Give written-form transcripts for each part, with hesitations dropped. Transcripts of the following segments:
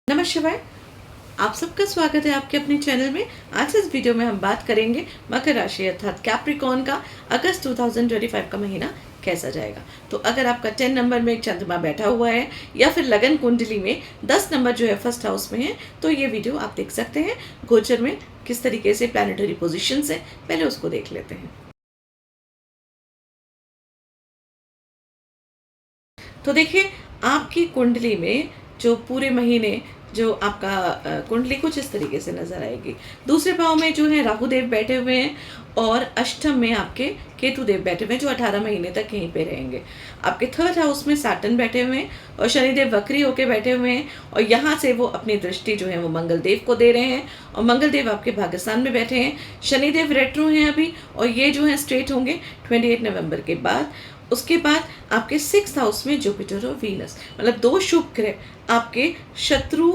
नमः शिवाय। आप सबका स्वागत है आपके अपने चैनल में। आज इस वीडियो में हम बात करेंगे मकर राशि अर्थात कैप्रिकॉर्न का अगस्त 2025 का महीना कैसा जाएगा। तो अगर आपका 10 नंबर में एक चंद्रमा बैठा हुआ है या फिर लगन कुंडली में 10 नंबर जो है फर्स्ट हाउस में है, तो ये वीडियो आप देख सकते हैं। गोचर में किस तरीके से प्लैनेटरी पोजीशंस है, पहले उसको देख लेते हैं। तो देखिए, आपकी कुंडली में जो पूरे महीने जो आपका कुंडली कुछ इस तरीके से नजर आएगी। दूसरे भाव में जो है राहु देव बैठे हुए हैं और अष्टम में आपके केतु देव बैठे हुए हैं, जो 18 महीने तक यहीं पे रहेंगे। आपके थर्ड हाउस में सैटर्न बैठे हुए हैं और शनिदेव वक्री होके बैठे हुए हैं, और यहाँ से वो अपनी दृष्टि जो है वो मंगल देव को दे रहे हैं, और मंगल देव आपके भाग्यस्थान में बैठे हैं। शनिदेव रेट्रो हैं अभी, और ये जो है स्ट्रेट होंगे 28 नवंबर के बाद। उसके बाद आपके 6th हाउस में जुपिटर और वीनस, मतलब दो शुभ ग्रह आपके शत्रु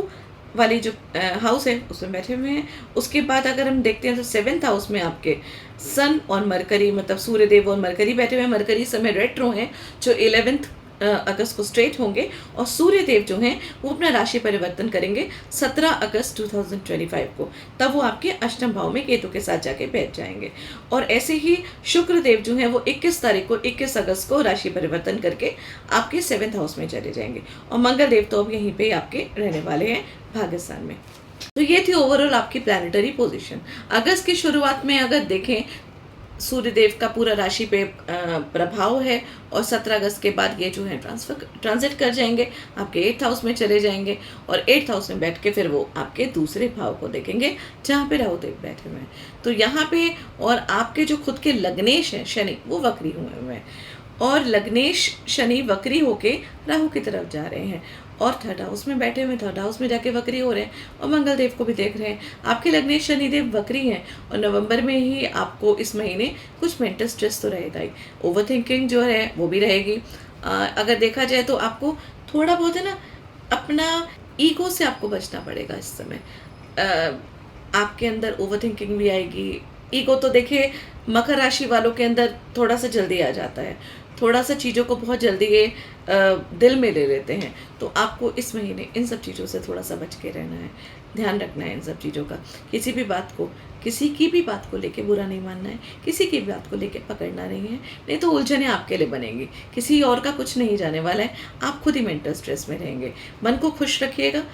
वाली जो हाउस है उसमें बैठे हुए हैं। उसके बाद अगर हम देखते हैं तो 7th हाउस में आपके सन और मरकरी, मतलब सूर्यदेव और मरकरी बैठे हुए हैं। मरकरी समय रेट्रो हैं जो 11 अगस्त को स्ट्रेट होंगे, और सूर्यदेव जो हैं वो अपना राशि परिवर्तन करेंगे 17 अगस्त 2025 को। तब वो आपके अष्टम भाव में केतु के साथ जाके बैठ जाएंगे। और ऐसे ही शुक्रदेव जो हैं वो 21 तारीख को 21 अगस्त को राशि परिवर्तन करके आपके 7th हाउस में चले जाएंगे, और मंगल देव तो अब यहीं पे आपके रहने वाले हैं भाग्यस्थान में। तो ये थी ओवरऑल आपकी प्लैनेटरी पोजीशन। अगस्त की शुरुआत में अगर देखें, सूर्यदेव का पूरा राशि पे प्रभाव है, और 17 अगस्त के बाद ये जो है ट्रांजिट कर जाएंगे, आपके 8th हाउस में चले जाएंगे, और 8th हाउस में बैठ के फिर वो आपके दूसरे भाव को देखेंगे जहाँ पे राहुदेव बैठे हुए हैं। तो यहाँ पे और आपके जो खुद के लग्नेश हैं शनि, वो वक्री हुए हैं, और लग्नेश शनि वक्री होके राहु की तरफ जा रहे हैं, और थर्ड हाउस में बैठे हुए, थर्ड हाउस में जाके वक्री हो रहे हैं, और मंगल देव को भी देख रहे हैं। आपके लग्नेश शनिदेव वक्री हैं, और नवंबर में ही आपको इस महीने कुछ मेंटल स्ट्रेस तो रहेगा ही, ओवर थिंकिंग जो है वो भी रहेगी। अगर देखा जाए तो आपको थोड़ा बहुत है ना, अपना ईगो से आपको बचना पड़ेगा इस समय। आपके अंदर ओवर थिंकिंग भी आएगी। ईगो तो देखिए मकर राशि वालों के अंदर थोड़ा सा जल्दी आ जाता है, थोड़ा सा चीज़ों को बहुत जल्दी ये दिल में ले लेते हैं। तो आपको इस महीने इन सब चीज़ों से थोड़ा सा बच के रहना है, ध्यान रखना है इन सब चीज़ों का। किसी भी बात को, किसी की भी बात को लेके बुरा नहीं मानना है, किसी की बात को लेके पकड़ना नहीं है, नहीं तो उलझने आपके लिए बनेंगी। किसी और का कुछ नहीं जाने वाला है, आप खुद ही मेंटल स्ट्रेस में रहेंगे। मन को खुश रखिएगा,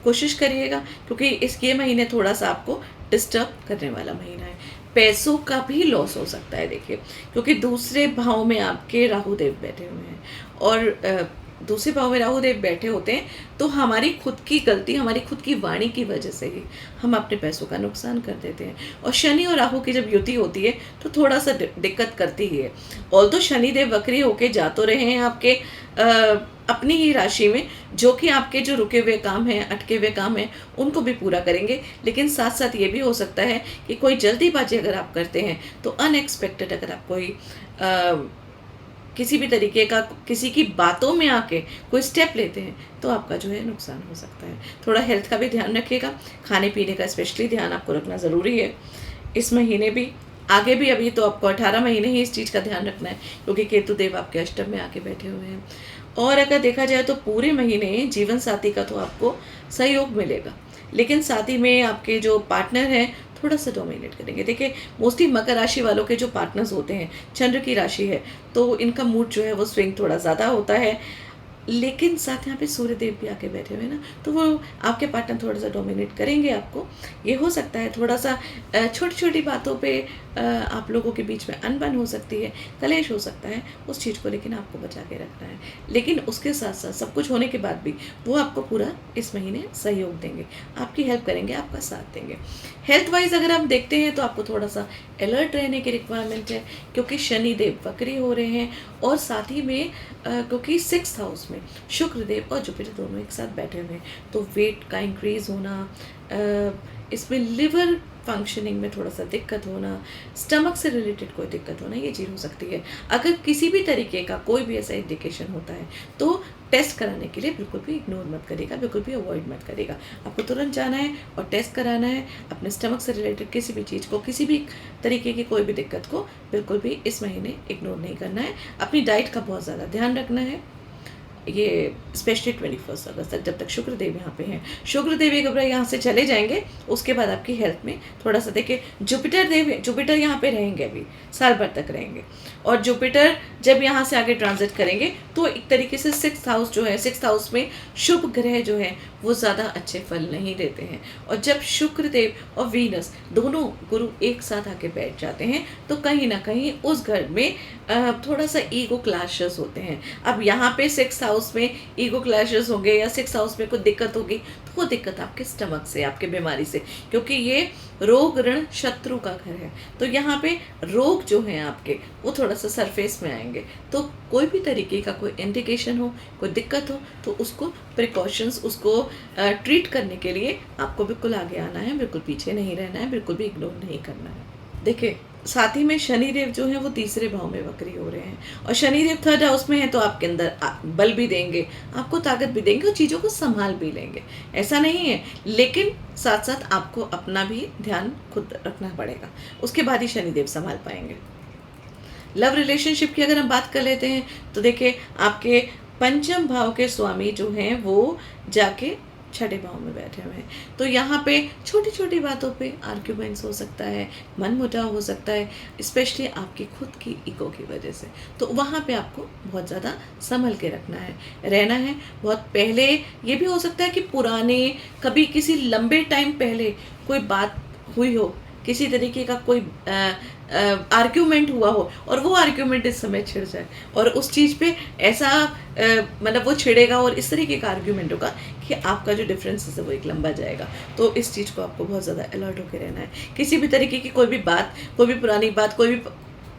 कोशिश करिएगा, क्योंकि ये महीने थोड़ा सा आपको डिस्टर्ब करने वाला महीना है। पैसों का भी लॉस हो सकता है देखिए, क्योंकि दूसरे भाव में आपके राहु देव बैठे हुए हैं, और दूसरे भाव में राहु देव बैठे होते हैं, तो हमारी खुद की गलती, हमारी खुद की वाणी की वजह से ही हम अपने पैसों का नुकसान कर देते हैं। और शनि और राहु की जब युति होती है तो थोड़ा सा दिक्कत करती ही है। और तो शनि देव वक्री होके जा तो रहे हैं आपके अपनी ही राशि में, जो कि आपके जो रुके हुए काम हैं, अटके हुए काम हैं, उनको भी पूरा करेंगे। लेकिन साथ साथ ये भी हो सकता है कि कोई जल्दीबाजी अगर आप करते हैं, तो अनएक्सपेक्टेड अगर आप कोई किसी भी तरीके का किसी की बातों में आके कोई स्टेप लेते हैं, तो आपका जो है नुकसान हो सकता है। थोड़ा हेल्थ का भी ध्यान रखिएगा, खाने पीने का स्पेशली ध्यान आपको रखना ज़रूरी है इस महीने भी, आगे भी। अभी तो आपको 18 महीने ही इस चीज़ का ध्यान रखना है, क्योंकि केतु देव आपके अष्टम में आके बैठे हुए हैं। और अगर देखा जाए तो पूरे महीने जीवन साथी का तो आपको सहयोग मिलेगा, लेकिन साथ ही में आपके जो पार्टनर हैं थोड़ा सा डोमिनेट करेंगे। देखिए, मोस्टली मकर राशि वालों के जो पार्टनर्स होते हैं, चंद्र की राशि है, तो इनका मूड जो है वो स्विंग थोड़ा ज़्यादा होता है। लेकिन साथ यहाँ पे सूर्यदेव भी आके बैठे हुए ना, तो वो आपके पार्टनर थोड़ा सा डोमिनेट करेंगे आपको। ये हो सकता है थोड़ा सा छोटी छोटी बातों पे आप लोगों के बीच में अनबन हो सकती है, कलेश हो सकता है, उस चीज़ को लेकिन आपको बचा के रखना है। लेकिन उसके साथ साथ सब कुछ होने के बाद भी वो आपको पूरा इस महीने सहयोग देंगे, आपकी हेल्प करेंगे, आपका साथ देंगे। हेल्थ वाइज अगर हम देखते हैं तो आपको थोड़ा सा अलर्ट रहने की रिक्वायरमेंट है, क्योंकि शनि देव वक्री हो रहे हैं, और साथ ही में क्योंकि 6th हाउस में शुक्रदेव और जुपिटर दोनों एक साथ बैठे हुए हैं, तो वेट का इंक्रीज होना, इसमें लिवर फंक्शनिंग में थोड़ा सा दिक्कत होना, स्टमक से रिलेटेड कोई दिक्कत होना, ये चीज़ हो सकती है। अगर किसी भी तरीके का कोई भी ऐसा इंडिकेशन होता है, तो टेस्ट कराने के लिए बिल्कुल भी इग्नोर मत करेगा, बिल्कुल भी अवॉइड मत करेगा। आपको तुरंत जाना है और टेस्ट कराना है। अपने स्टमक से रिलेटेड किसी भी चीज़ को, किसी भी तरीके की कोई भी दिक्कत को बिल्कुल भी इस महीने इग्नोर नहीं करना है। अपनी डाइट का बहुत ज़्यादा ध्यान रखना है। ये स्पेशली 21 अगस्त तक, जब तक शुक्रदेव यहाँ पे हैं। शुक्रदेव एक बार यहाँ से चले जाएंगे, उसके बाद आपकी हेल्थ में थोड़ा सा देखिए, जुपिटर यहाँ पे रहेंगे, अभी साल भर तक रहेंगे। और जुपिटर जब यहाँ से आगे ट्रांजिट करेंगे तो एक तरीके से 6th हाउस जो है, 6th हाउस में शुभ ग्रह जो है वो ज़्यादा अच्छे फल नहीं देते हैं। और जब शुक्रदेव और वीनस दोनों गुरु एक साथ आके बैठ जाते हैं तो कहीं ना कहीं उस घर में थोड़ा सा ईगो क्लैशेस होते हैं। अब यहाँ पे 6th हाउस में ईगो क्लैशेस होंगे या 6th हाउस में कोई दिक्कत होगी, तो वो दिक्कत आपके स्टमक से, आपके बीमारी से, क्योंकि ये रोग ऋण शत्रु का घर है। तो यहाँ पे रोग जो हैं आपके वो थोड़ा सा सरफेस में आएंगे। तो कोई भी तरीके का कोई इंडिकेशन हो, कोई दिक्कत हो, तो उसको प्रिकॉशंस, उसको ट्रीट करने के लिए आपको बिल्कुल आगे आना है, बिल्कुल पीछे नहीं रहना है, बिल्कुल भी इग्नोर नहीं करना है। देखिए, साथ ही में शनिदेव जो है वो 3रे भाव में वक्री हो रहे हैं, और शनिदेव 3rd हाउस में है, तो आपके अंदर बल भी देंगे, आपको ताकत भी देंगे और चीज़ों को संभाल भी लेंगे, ऐसा नहीं है। लेकिन साथ साथ आपको अपना भी ध्यान खुद रखना पड़ेगा, उसके बाद ही शनिदेव संभाल पाएंगे। लव रिलेशनशिप की अगर हम बात कर लेते हैं तो देखिए, आपके 5म भाव के स्वामी जो हैं वो जाके 6ठे भाव में बैठे हुए हैं। तो यहाँ पे छोटी छोटी बातों पे आर्ग्यूमेंट्स हो सकता है, मनमुटाव हो सकता है, स्पेशली आपकी खुद की ईगो की वजह से। तो वहाँ पे आपको बहुत ज़्यादा संभल के रहना है। बहुत पहले ये भी हो सकता है कि पुराने, कभी किसी लंबे टाइम पहले कोई बात हुई हो, किसी तरीके का कोई आर्ग्यूमेंट हुआ हो, और वो आर्ग्यूमेंट इस समय छिड़ जाए, और उस चीज़ पे ऐसा मतलब वो छिड़ेगा और इस तरीके का आर्ग्यूमेंट होगा कि आपका जो डिफरेंस है वो एक लंबा जाएगा। तो इस चीज़ को आपको बहुत ज़्यादा अलर्ट होकर रहना है। किसी भी तरीके की कोई भी बात, कोई भी पुरानी बात, कोई भी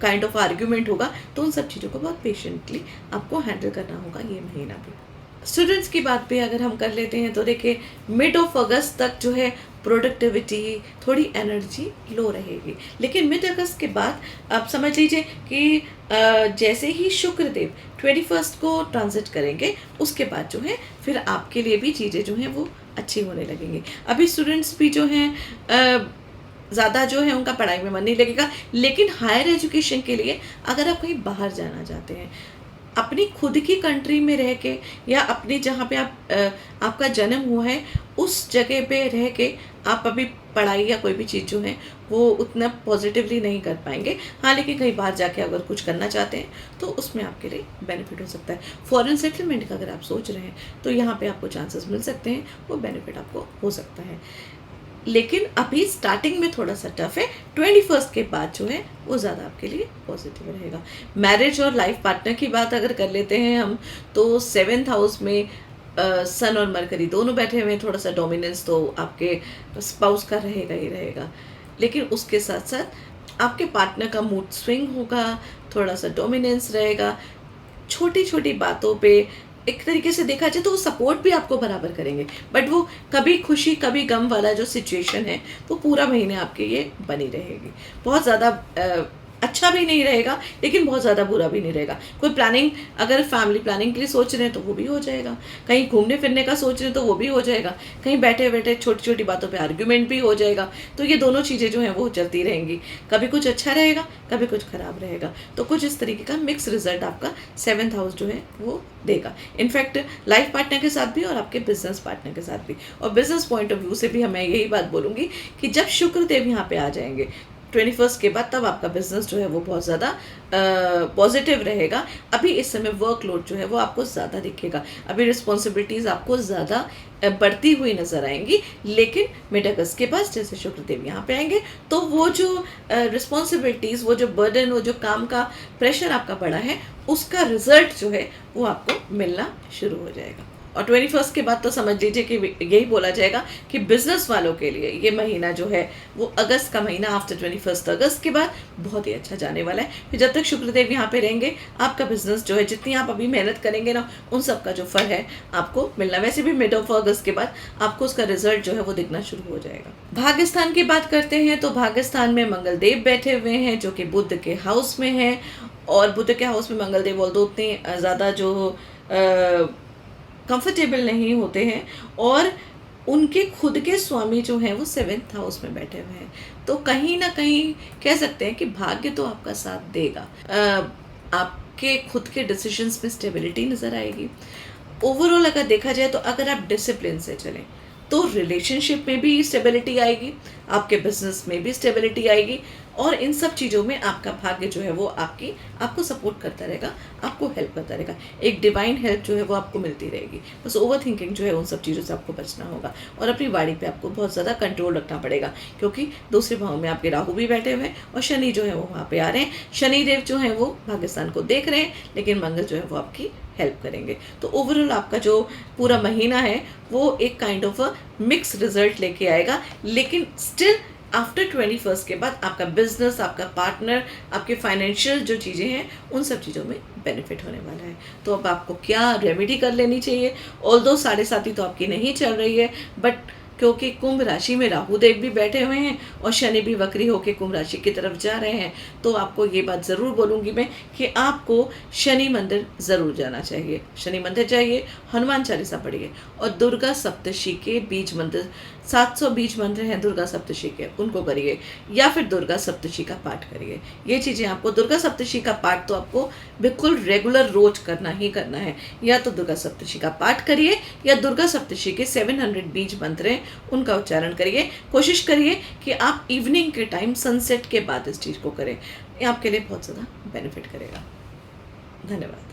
काइंड ऑफ आर्ग्यूमेंट होगा, तो उन सब चीज़ों को बहुत पेशेंटली आपको हैंडल करना होगा ये महीना भी। स्टूडेंट्स की बात पे अगर हम कर लेते हैं तो देखिए, मिड ऑफ अगस्त तक जो है प्रोडक्टिविटी, थोड़ी एनर्जी लो रहेगी, लेकिन मिड अगस्त के बाद आप समझ लीजिए कि जैसे ही शुक्रदेव 21 को ट्रांजिट करेंगे, उसके बाद जो है फिर आपके लिए भी चीज़ें जो हैं वो अच्छी होने लगेंगी। अभी स्टूडेंट्स भी जो हैं ज़्यादा जो है उनका पढ़ाई में मन नहीं लगेगा, लेकिन हायर एजुकेशन के लिए अगर आप कहीं बाहर जाना चाहते हैं, अपनी खुद की कंट्री में रह के, या अपनी जहाँ पे आपका जन्म हुआ है उस जगह पे रह के आप अभी पढ़ाई या कोई भी चीज़ जो है वो उतना पॉजिटिवली नहीं कर पाएंगे। हाँ, लेकिन कहीं बाहर जाके अगर कुछ करना चाहते हैं तो उसमें आपके लिए बेनिफिट हो सकता है। फॉरेन सेटलमेंट का अगर आप सोच रहे हैं तो यहाँ पे आपको चांसेस मिल सकते हैं, वो बेनिफिट आपको हो सकता है। लेकिन अभी स्टार्टिंग में थोड़ा सा टफ है, 21 के बाद जो है वो ज़्यादा आपके लिए पॉजिटिव रहेगा। मैरिज और लाइफ पार्टनर की बात अगर कर लेते हैं हम, तो 7th हाउस में सन और मरकरी दोनों बैठे हुए हैं। थोड़ा सा डोमिनेंस तो आपके स्पाउस का रहेगा ही रहेगा, लेकिन उसके साथ साथ आपके पार्टनर का मूड स्विंग होगा, थोड़ा सा डोमिनेंस रहेगा। छोटी छोटी बातों पे एक तरीके से देखा जाए तो वो सपोर्ट भी आपको बराबर करेंगे, बट वो कभी खुशी कभी गम वाला जो सिचुएशन है वो पूरा महीने आपके ये बनी रहेगी। बहुत ज़्यादा अच्छा भी नहीं रहेगा, लेकिन बहुत ज़्यादा बुरा भी नहीं रहेगा। कोई प्लानिंग, अगर फैमिली प्लानिंग के लिए सोच रहे हैं तो वो भी हो जाएगा, कहीं घूमने फिरने का सोच रहे हैं तो वो भी हो जाएगा, कहीं बैठे बैठे छोटी छोटी बातों पे आर्ग्यूमेंट भी हो जाएगा। तो ये दोनों चीज़ें जो हैं वो चलती रहेंगी, कभी कुछ अच्छा रहेगा, कभी कुछ खराब रहेगा। तो कुछ इस तरीके का मिक्स रिजल्ट आपका 7th हाउस जो है वो देगा। इनफैक्ट लाइफ पार्टनर के साथ भी और आपके बिजनेस पार्टनर के साथ भी। और बिजनेस पॉइंट ऑफ व्यू से भी मैं यही बात बोलूँगी कि जब शुक्रदेव यहाँ पे आ जाएंगे 21 के बाद, तब आपका बिजनेस जो है वो बहुत ज़्यादा पॉजिटिव रहेगा। अभी इस समय वर्कलोड जो है वो आपको ज़्यादा दिखेगा, अभी रिस्पॉन्सिबिलिटीज़ आपको ज़्यादा बढ़ती हुई नज़र आएंगी। लेकिन मिड अगस्त के बाद जैसे शुक्रदेव यहाँ पे आएंगे तो वो जो रिस्पॉन्सिबिलिटीज़, वो जो बर्डन, वो जो काम का प्रेशर आपका बढ़ा है, उसका रिजल्ट जो है वो आपको मिलना शुरू हो जाएगा। और 21 के बाद तो समझ लीजिए कि यही बोला जाएगा कि बिजनेस वालों के लिए ये महीना जो है वो अगस्त का महीना, आफ्टर 21 अगस्त के बाद बहुत ही अच्छा जाने वाला है। फिर जब तक शुक्रदेव यहाँ पे रहेंगे, आपका बिजनेस जो है, जितनी आप अभी मेहनत करेंगे ना, उन सब का जो फल है आपको मिलना। वैसे भी मिड ऑफ अगस्त के बाद आपको उसका रिजल्ट जो है वो दिखना शुरू हो जाएगा। भाग्यस्थान की बात करते हैं तो भाग्यस्थान में मंगलदेव बैठे हुए हैं जो कि बुध के हाउस में है। और बुध के हाउस में मंगलदेव बोल दो उतने ज़्यादा जो कंफर्टेबल नहीं होते हैं, और उनके खुद के स्वामी जो हैं वो 7th हाउस में बैठे हुए हैं। तो कहीं ना कहीं कह सकते हैं कि भाग्य तो आपका साथ देगा, आपके खुद के डिसीजंस में स्टेबिलिटी नज़र आएगी, ओवरऑल अगर देखा जाए तो अगर आप डिसिप्लिन से चलें तो रिलेशनशिप में भी स्टेबिलिटी आएगी, आपके बिजनेस में भी स्टेबिलिटी आएगी, और इन सब चीज़ों में आपका भाग्य जो है वो आपको सपोर्ट करता रहेगा, आपको हेल्प करता रहेगा। एक डिवाइन हेल्प जो है वो आपको मिलती रहेगी। बस ओवर थिंकिंग जो है उन सब चीज़ों से आपको बचना होगा, और अपनी वाणी पे आपको बहुत ज़्यादा कंट्रोल रखना पड़ेगा, क्योंकि दूसरे भाव में आपके राहु भी बैठे हुए हैं और शनि जो है वो वहाँ पे आ रहे हैं। शनिदेव जो है वो भाग्यस्थान को देख रहे हैं, लेकिन मंगल जो है वो आपकी हेल्प करेंगे। तो ओवरऑल आपका जो पूरा महीना है वो एक kind of a mix result लेके आएगा, लेकिन स्टिल आफ्टर 21st के बाद आपका बिजनेस, आपका पार्टनर, आपके फाइनेंशियल जो चीज़ें हैं उन सब चीज़ों में बेनिफिट होने वाला है। तो अब आपको क्या रेमेडी कर लेनी चाहिए? ऑल्दो 7.5 तो आपकी नहीं चल रही है, बट क्योंकि कुंभ राशि में राहु देव भी बैठे हुए हैं और शनि भी वक्री होकर कुंभ राशि की तरफ जा रहे हैं, तो आपको ये बात ज़रूर बोलूँगी मैं कि आपको शनि मंदिर ज़रूर जाना चाहिए। शनि मंदिर जाइए, हनुमान चालीसा पढ़िए, और दुर्गा सप्तशी के बीज मंत्र, 700 बीज मंत्र हैं दुर्गा सप्तशी के, उनको करिए, या फिर दुर्गा सप्तशी का पाठ करिए। ये चीज़ें आपको, दुर्गा सप्तशी का पाठ तो आपको बिल्कुल रेगुलर रोज करना ही करना है। या तो दुर्गा सप्तशी का पाठ करिए, या दुर्गा सप्तशी के 700 बीज मंत्र हैं उनका उच्चारण करिए। कोशिश करिए कि आप इवनिंग के टाइम सनसेट के बाद इस चीज़ को करें, ये आपके लिए बहुत ज़्यादा बेनिफिट करेगा। धन्यवाद।